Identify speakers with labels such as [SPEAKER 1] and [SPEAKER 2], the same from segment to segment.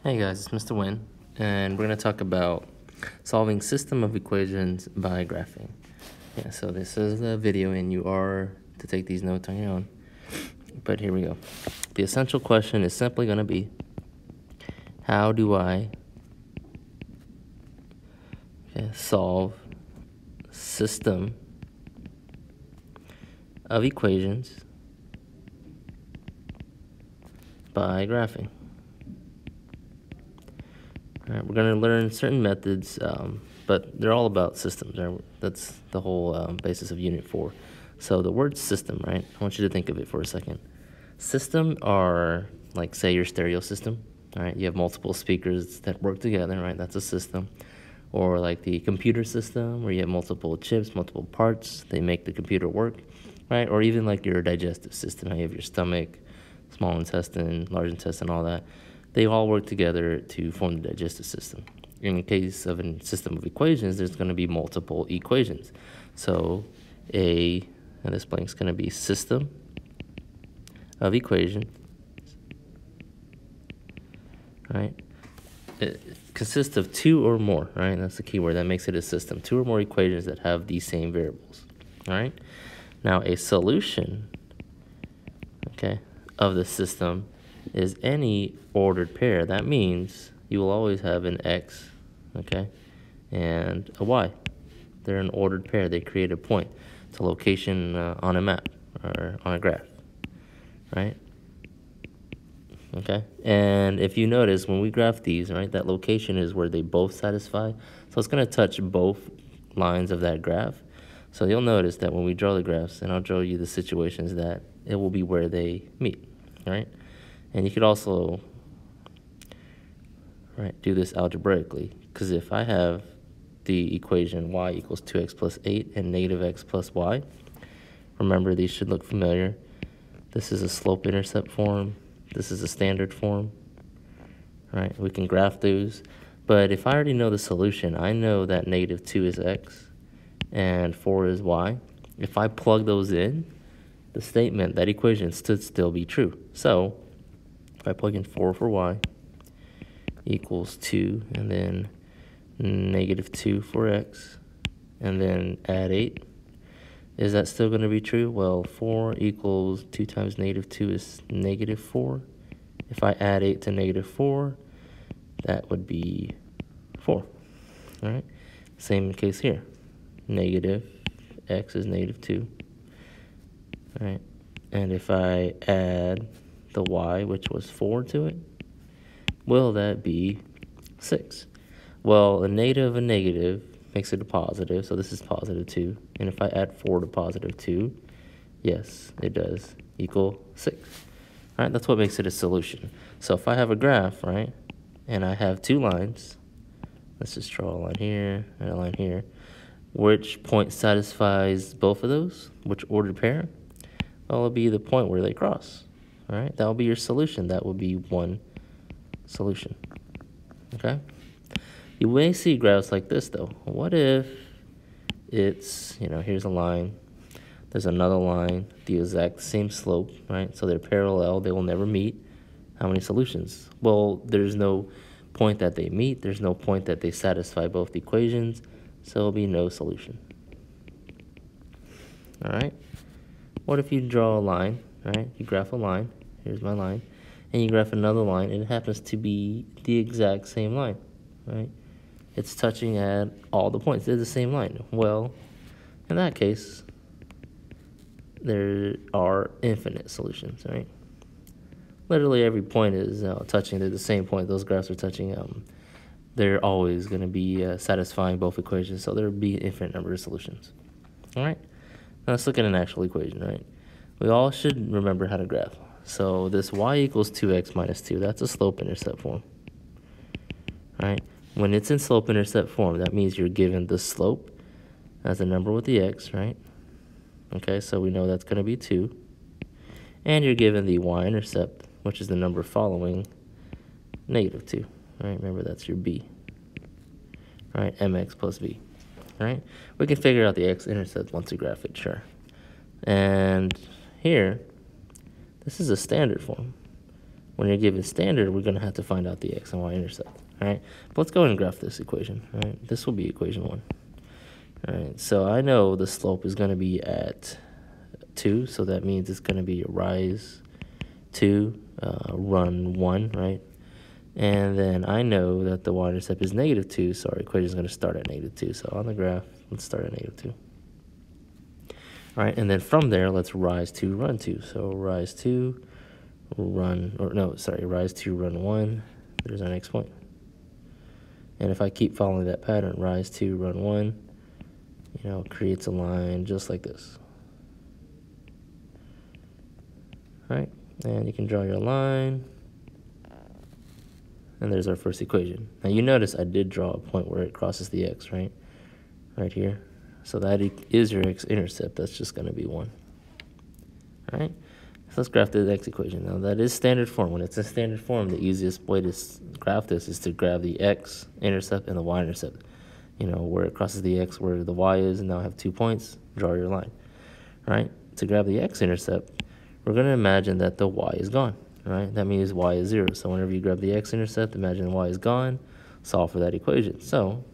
[SPEAKER 1] Hey guys, it's Mr. Win, and we're going to talk about solving system of equations by graphing. Yeah, so this is the video, and you are to take these notes on your own. But here we go. The essential question is simply going to be, how do I solve system of equations by graphing? All right, we're going to learn certain methods, but they're all about systems. Right? That's the whole basis of Unit 4. So the word system, right? I want you to think of it for a second. System are, like, say, your stereo system. All right, you have multiple speakers that work together, right? That's a system. Or like the computer system, where you have multiple chips, multiple parts. They make the computer work, right? Or even like your digestive system. You have your stomach, small intestine, large intestine, all that. They all work together to form the digestive system. In the case of a system of equations, there's going to be multiple equations. So and this blank is going to be system of equations, right? It consists of two or more, right? That's the key word. That makes it a system. Two or more equations that have these same variables, all right? Now, a solution, okay, of the system is any ordered pair. That means you will always have an x, okay, and a y. They're an ordered pair. They create a point. It's a location on a map or on a graph, right? Okay, and if you notice, when we graph these, right, that location is where they both satisfy. So it's going to touch both lines of that graph. So you'll notice that when we draw the graphs, and I'll draw you the situations, that it will be where they meet, right? And you could also, right, do this algebraically, because if I have the equation y equals 2x plus 8 and negative x plus y, remember these should look familiar. This is a slope-intercept form. This is a standard form, right? We can graph those. But if I already know the solution, I know that negative 2 is x and 4 is y. If I plug those in, the statement, that equation, should still be true. So if I plug in 4 for y equals 2, and then negative 2 for x, and then add 8, is that still going to be true? Well, 4 equals 2 times negative 2 is negative 4. If I add 8 to negative 4, that would be 4. All right? Same case here. Negative x is negative 2. All right? And if I add the y, which was 4, to it, will that be 6? Well, a negative makes it a positive, so this is positive 2. And if I add 4 to positive 2, yes, it does equal 6. All right, that's what makes it a solution. So if I have a graph, right, and I have two lines, let's just draw a line here and a line here. Which point satisfies both of those? Which ordered pair? Well, it'll be the point where they cross. All right, that will be your solution. That will be one solution. Okay? You may see graphs like this, though. What if it's, here's a line, there's another line, the exact same slope, right? So they're parallel, they will never meet. How many solutions? Well, there's no point that they meet, there's no point that they satisfy both equations, so it'll be no solution. All right? What if you draw a line, right? You graph a line, here's my line, and you graph another line, and it happens to be the exact same line, right? It's touching at all the points. They're the same line. Well, in that case, there are infinite solutions, right? Literally every point is touching. They're the same point. Those graphs are touching. They're always going to be satisfying both equations, so there will be an infinite number of solutions. All right? Now let's look at an actual equation, right? We all should remember how to graph. So this y equals 2x minus 2, that's a slope-intercept form, right? When it's in slope-intercept form, that means you're given the slope as a number with the x, right? Okay, so we know that's going to be 2. And you're given the y-intercept, which is the number following negative 2, right? Remember, that's your b, right? mx plus b, right? We can figure out the x-intercept once we graph it, sure. And here, this is a standard form, when you're given standard, we're going to have to find out the x and y intercept. All right, but let's go ahead and graph this equation. All right, this will be equation 1. All right, so I know the slope is going to be at 2, so that means it's going to be rise 2, run 1, right? And then I know that the y-intercept is -2, so our equation is going to start at -2. So on the graph, let's start at -2. All right, and then from there, let's rise 2, run 2. So rise 2, rise 2, run 1. There's our next point. And if I keep following that pattern, rise 2, run 1, it creates a line just like this. All right, and you can draw your line. And there's our first equation. Now you notice I did draw a point where it crosses the x, right? Right here. So that is your x-intercept. That's just going to be 1. All right? So let's graph the x equation. Now that is standard form. When it's in standard form, the easiest way to graph this is to grab the x-intercept and the y-intercept. Where it crosses the x, where the y is, and now I have 2 points, draw your line. All right? To grab the x-intercept, we're going to imagine that the y is gone. Right? That means y is 0. So whenever you grab the x-intercept, imagine y is gone, solve for that equation. So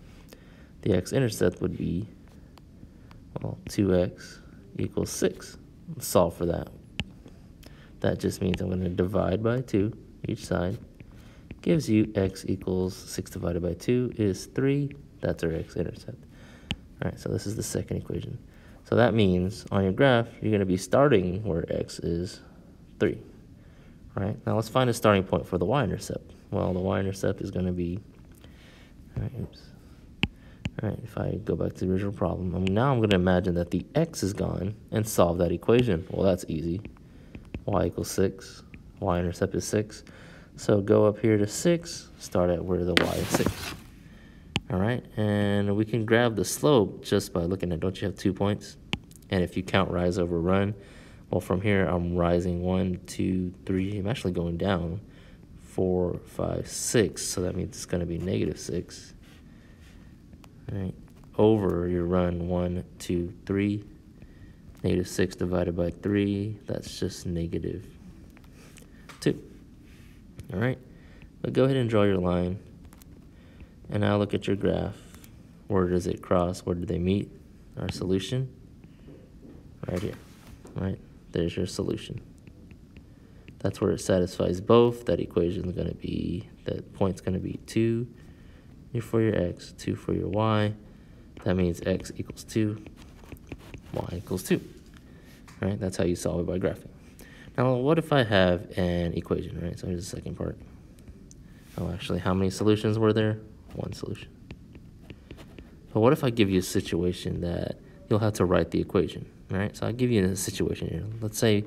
[SPEAKER 1] the x-intercept would be, 2x equals 6. Solve for that. That just means I'm going to divide by 2 each side. Gives you x equals 6 divided by 2 is 3. That's our x-intercept. All right, so this is the second equation. So that means on your graph, you're going to be starting where x is 3. All right, now let's find a starting point for the y-intercept. Well, the y-intercept is going to be, all right, if I go back to the original problem, now I'm going to imagine that the x is gone and solve that equation. Well, that's easy. Y equals 6. Y-intercept is 6. So go up here to 6, start at where the y is 6. All right, and we can grab the slope just by looking at, don't you have 2 points? And if you count rise over run, well, from here, I'm rising 1, 2, 3. I'm actually going down 4, 5, 6. So that means it's going to be -6. All right. Over your run 1, 2, 3. -6 divided by 3. That's just -2. All right. But go ahead and draw your line. And now look at your graph. Where does it cross? Where do they meet? Our solution? Right here. Right. There's your solution. That's where it satisfies both. That equation is going to be, that point's going to be 2 for your x, 2 for your y. That means x equals 2, y equals 2. All right, that's how you solve it by graphing. Now, what if I have an equation, right? So here's the second part. Oh, actually, how many solutions were there? 1 solution. But what if I give you a situation that you'll have to write the equation? All right, so I'll give you a situation here. Let's say,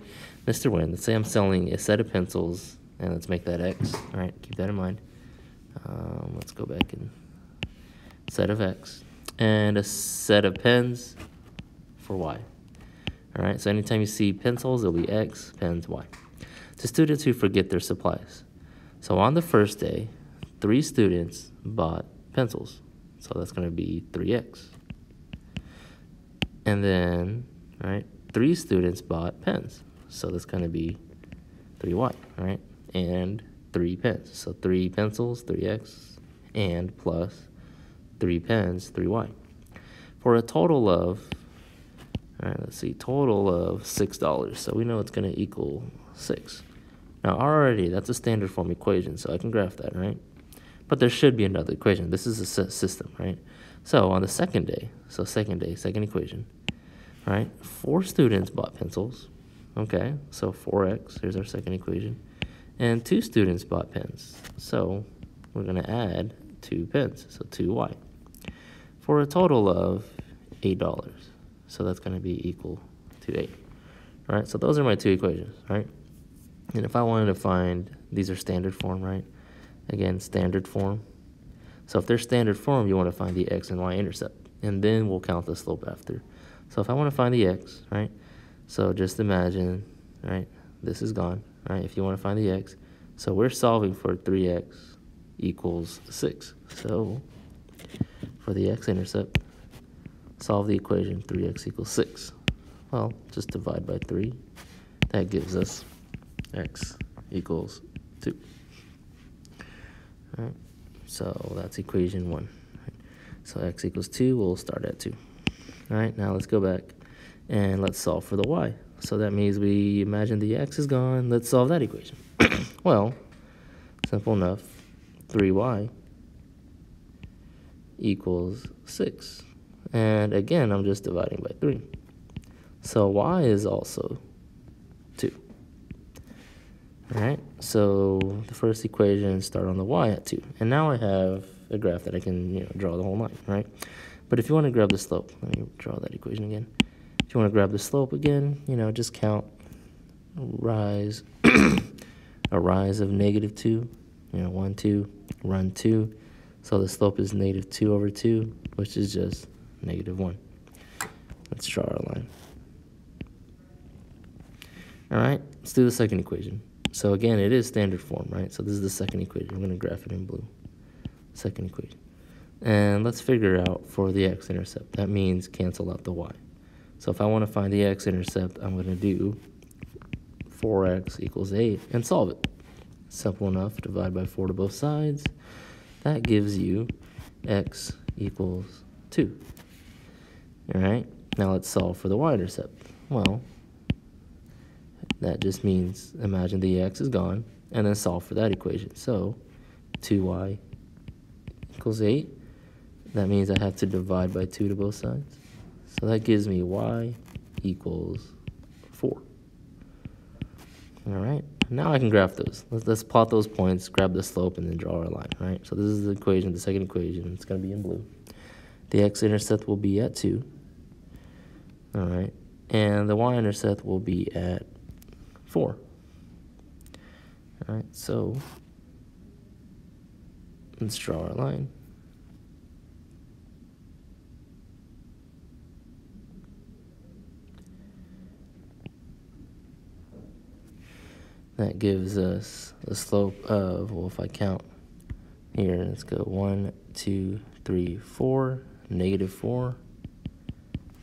[SPEAKER 1] Mr. Wynn, let's say I'm selling a set of pencils, and let's make that x. All right, keep that in mind. Let's go back and set of x, and a set of pens for y. All right, so anytime you see pencils, it'll be x, pens, y. To students who forget their supplies. So on the first day, 3 students bought pencils. So that's going to be 3x. And then, right, 3 students bought pens. So that's going to be 3y, right? And 3 pens. So 3 pencils, 3x, and plus 3 pens, 3y. For a total of, all right, let's see, total of $6. So we know it's going to equal 6. Now already, that's a standard form equation, so I can graph that, right? But there should be another equation. This is a system, right? So on the second day, second equation, right? 4 students bought pencils. Okay, so 4x, here's our second equation. And 2 students bought pens. So we're going to add 2 pens, so 2y. For a total of $8. So that's going to be equal to 8. All right, so those are my 2 equations, right? And if I wanted to find, these are standard form, right? Again, standard form. So if they're standard form, you want to find the x and y intercept. And then we'll count the slope after. So if I want to find the x, right? So just imagine, right? This is gone, right? If you want to find the x. So we're solving for 3x equals 6. So for the x-intercept, solve the equation 3x equals 6. Well, just divide by 3. That gives us x equals 2. 2. All right, so that's equation 1. So x equals 2, we'll start at 2. All right, now let's go back and let's solve for the y. So that means we imagine the x is gone. Let's solve that equation. Well, simple enough. 3y equals 6. And again, I'm just dividing by 3. So y is also 2. All right, so the first equation start on the y at 2. And now I have a graph that I can draw the whole line, right? But if you want to grab the slope, let me draw that equation again. If you want to grab the slope again, just count rise, a rise of -2, 1, 2, run 2. So the slope is -2 over 2, which is just -1. Let's draw our line. All right, let's do the second equation. So again, it is standard form, right? So this is the second equation. I'm going to graph it in blue. Second equation. And let's figure out for the x-intercept. That means cancel out the y. So if I want to find the x-intercept, I'm going to do 4x equals 8 and solve it. Simple enough, divide by 4 to both sides. That gives you x equals 2. All right, now let's solve for the y-intercept. Well, that just means imagine the x is gone and then solve for that equation. So 2y equals 8. That means I have to divide by 2 to both sides. So that gives me y equals 4. All right, now I can graph those. Let's plot those points, grab the slope, and then draw our line, right? So this is the equation, the second equation. It's going to be in blue. The x-intercept will be at 2. All right, and the y-intercept will be at 4. All right, so let's draw our line. That gives us a slope of, well, if I count here, let's go 1, 2, 3, 4, -4,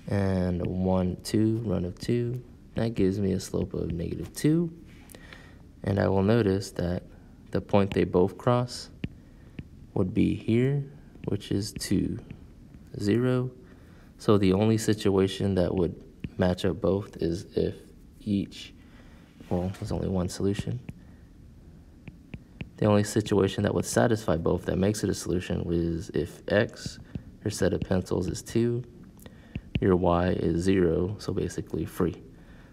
[SPEAKER 1] and 1, 2, run of 2. That gives me a slope of -2. And I will notice that the point they both cross would be here, which is 2, 0. So the only situation that would match up both is if well, there's only one solution. The only situation that would satisfy both that makes it a solution is if x, your set of pencils, is 2, your y is 0, so basically free.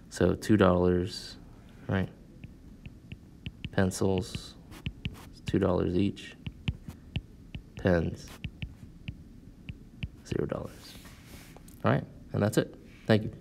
[SPEAKER 1] So $2, right? Pencils, $2 each. Pens, $0. All right, and that's it. Thank you.